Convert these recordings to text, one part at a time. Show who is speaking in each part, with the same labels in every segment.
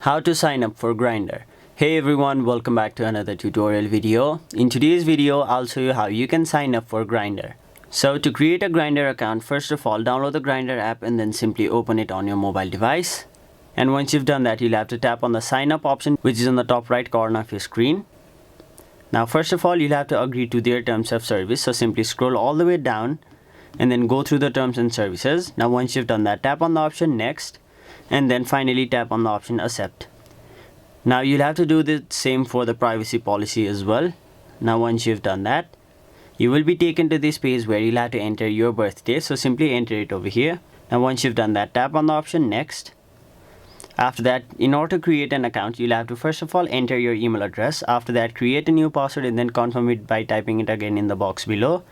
Speaker 1: How to sign up for Grindr. Hey everyone, welcome back to another tutorial video. In today's video, I'll show you how you can sign up for Grindr. So to create a Grindr account, first of all, download the Grindr app and then simply open it on your mobile device. And once you've done that, you'll have to tap on the sign up option, which is on the top right corner of your screen. Now first of all, you'll have to agree to their terms of service. So simply scroll all the way down and then go through the terms and services. Now once you've done that, tap on the option next and then finally tap on the option accept. Now you'll have to do the same for the privacy policy as well. Now once you've done that, you will be taken to this page where you'll have to enter your birthday. So simply enter it over here. Now once you've done that, tap on the option next. After that, in order to create an account, you'll have to first of all enter your email address. After that, create a new password and then confirm it by typing it again in the box below.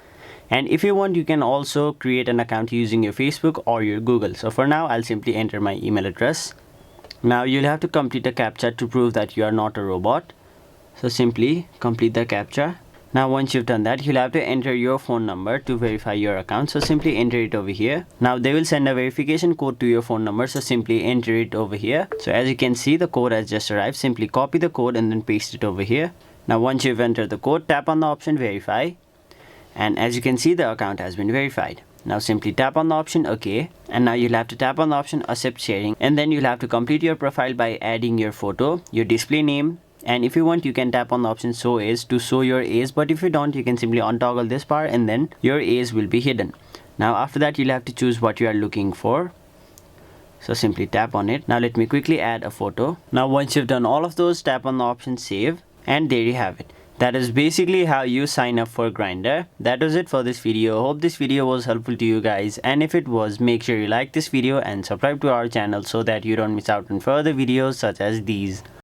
Speaker 1: And if you want, you can also create an account using your Facebook or your Google. So for now, I'll simply enter my email address. Now you'll have to complete a CAPTCHA to prove that you are not a robot. So simply complete the CAPTCHA. Now once you've done that, you'll have to enter your phone number to verify your account. So simply enter it over here. Now they will send a verification code to your phone number. So simply enter it over here. So as you can see, the code has just arrived. Simply copy the code and then paste it over here. Now once you've entered the code, tap on the option verify. And as you can see, the account has been verified. Now simply tap on the option OK, and now you'll have to tap on the option accept sharing, and then you'll have to complete your profile by adding your photo, your display name, and if you want, you can tap on the option show age to show your age, but if you don't, you can simply untoggle this part and then your age will be hidden. Now after that, you'll have to choose what you are looking for. So simply tap on it. Now let me quickly add a photo. Now once you've done all of those, tap on the option save, and there you have it. That is basically how you sign up for Grindr. That was it for this video. Hope this video was helpful to you guys, and if it was, make sure you like this video and subscribe to our channel so that you don't miss out on further videos such as these.